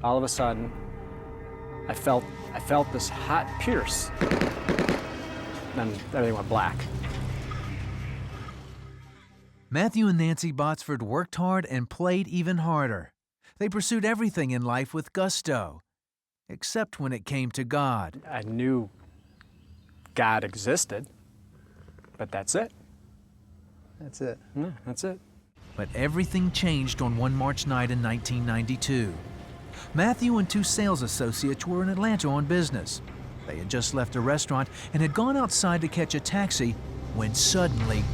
all of a sudden, I felt this hot pierce. Then everything went black. Matthew and Nancy Botsford worked hard and played even harder. They pursued everything in life with gusto, except when it came to God. I knew God existed, but that's it. That's it. Yeah, that's it. But everything changed on one March night in 1992. Matthew and two sales associates were in Atlanta on business. They had just left a restaurant and had gone outside to catch a taxi when suddenly,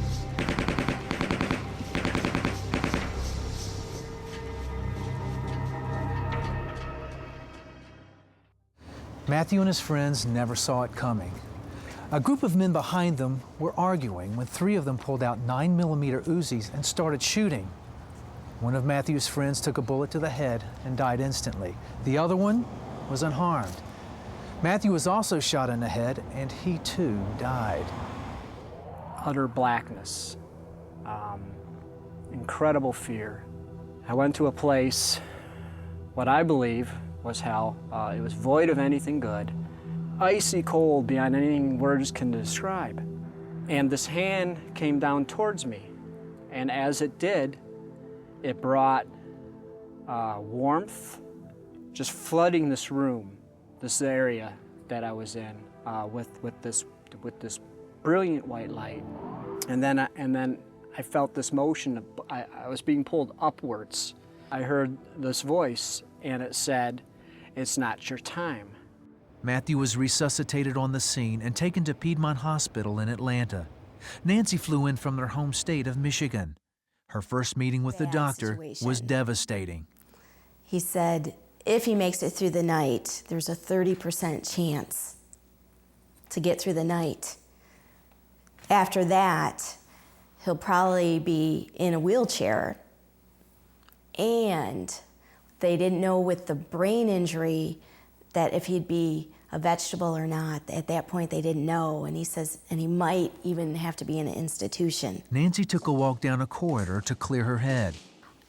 Matthew and his friends never saw it coming. A group of men behind them were arguing when three of them pulled out 9mm Uzis and started shooting. One of Matthew's friends took a bullet to the head and died instantly. The other one was unharmed. Matthew was also shot in the head, and he too died. Utter blackness, incredible fear. I went to a place, what I believe was hell. It was void of anything good, icy cold beyond anything words can describe. And this hand came down towards me, and as it did, it brought warmth, just flooding this room, this area that I was in, with this brilliant white light. And then I felt this motion. I was being pulled upwards. I heard this voice, and it said, "It's not your time." Matthew was resuscitated on the scene and taken to Piedmont Hospital in Atlanta. Nancy flew in from their home state of Michigan. Her first meeting with the doctor was devastating. He said, if he makes it through the night, there's a 30% chance to get through the night. After that, he'll probably be in a wheelchair. And they didn't know with the brain injury that if he'd be a vegetable or not. At that point, they didn't know. And he says, and he might even have to be in an institution. Nancy took a walk down a corridor to clear her head.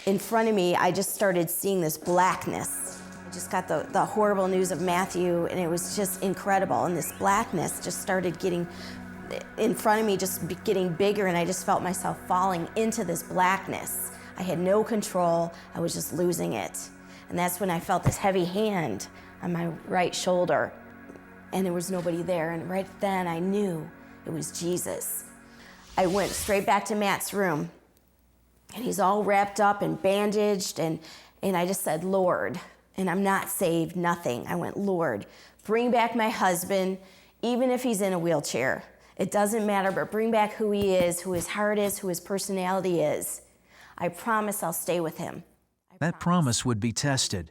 In front of me, I just started seeing this blackness. I just got the horrible news of Matthew, and it was just incredible. And this blackness just started getting in front of me, just getting bigger, and I just felt myself falling into this blackness. I had no control. I was just losing it. And that's when I felt this heavy hand on my right shoulder, and there was nobody there. And right then I knew it was Jesus. I went straight back to Matt's room, and he's all wrapped up and bandaged, and I just said, Lord, and I'm not saved, nothing. I went, Lord, bring back my husband, even if he's in a wheelchair. It doesn't matter, but bring back who he is, who his heart is, who his personality is. I promise I'll stay with him. That promise would be tested.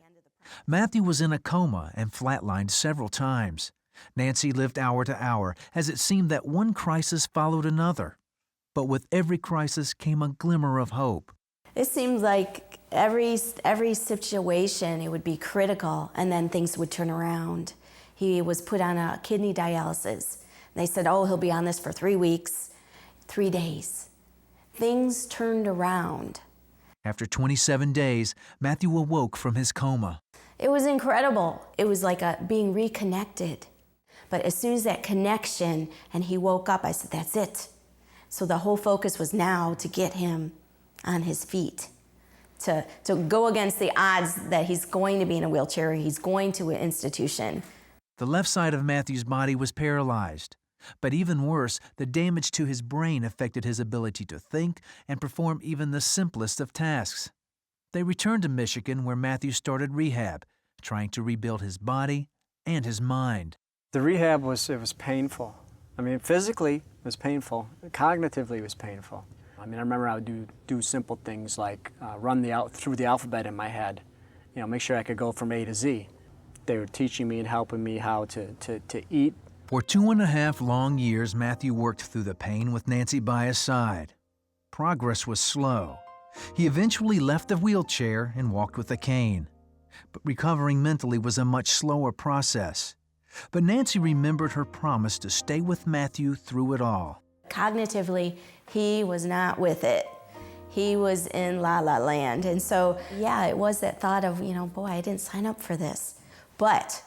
Matthew was in a coma and flatlined several times. Nancy lived hour to hour as it seemed that one crisis followed another. But with every crisis came a glimmer of hope. It seemed like every situation, it would be critical, and then things would turn around. He was put on a kidney dialysis. They said, oh, he'll be on this for 3 weeks, 3 days. Things turned around. After 27 days, Matthew awoke from his coma. It was incredible. It was like being reconnected. But as soon as that connection, and he woke up, I said, that's it. So the whole focus was now to get him on his feet, to go against the odds that he's going to be in a wheelchair, he's going to an institution. The left side of Matthew's body was paralyzed. But even worse, the damage to his brain affected his ability to think and perform even the simplest of tasks. They returned to Michigan, where Matthew started rehab, trying to rebuild his body and his mind. The rehab was painful. I mean, physically it was painful. Cognitively it was painful. I mean, I remember I would do simple things like run through the alphabet in my head, make sure I could go from A to Z. They were teaching me and helping me how to eat. For 2.5 long years, Matthew worked through the pain with Nancy by his side. Progress was slow. He eventually left the wheelchair and walked with a cane. But recovering mentally was a much slower process. But Nancy remembered her promise to stay with Matthew through it all. Cognitively, he was not with it. He was in La La Land. And so, yeah, it was that thought of, boy, I didn't sign up for this. But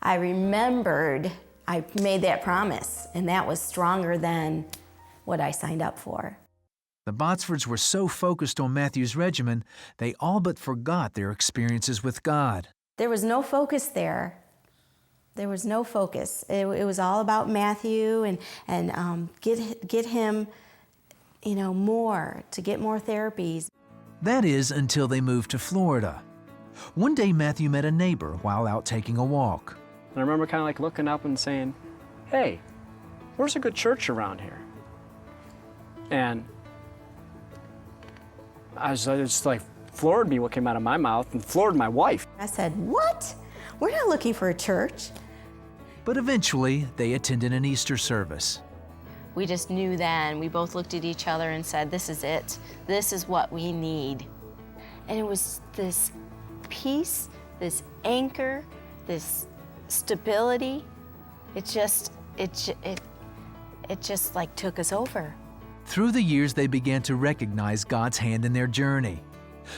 I remembered I made that promise, and that was stronger than what I signed up for. The Botsfords were so focused on Matthew's regimen, they all but forgot their experiences with God. There was no focus there. There was no focus. It was all about Matthew and get him, more, to get more therapies. That is until they moved to Florida. One day, Matthew met a neighbor while out taking a walk. And I remember kind of like looking up and saying, hey, where's a good church around here? And I was just like, floored me what came out of my mouth and floored my wife. I said, what? We're not looking for a church. But eventually, they attended an Easter service. We just knew then. We both looked at each other and said, this is it. This is what we need. And it was this peace, this anchor, this stability. It just like took us over. Through the years, they began to recognize God's hand in their journey.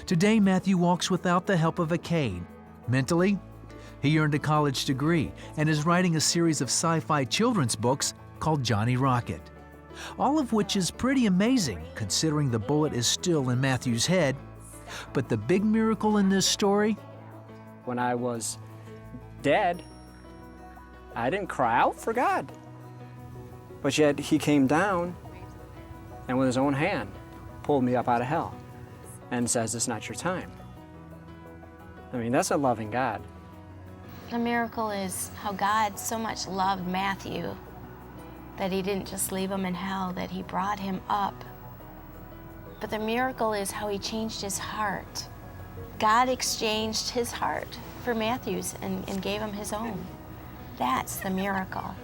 Today, Matthew walks without the help of a cane. Mentally, he earned a college degree and is writing a series of sci-fi children's books called Johnny Rocket. All of which is pretty amazing, considering the bullet is still in Matthew's head. But the big miracle in this story? When I was dead, I didn't cry out for God. But yet he came down and with his own hand pulled me up out of hell and says, it's not your time. I mean, that's a loving God. The miracle is how God so much loved Matthew that he didn't just leave him in hell, that he brought him up. But the miracle is how he changed his heart. God exchanged his heart for Matthew's and gave him his own. That's the miracle.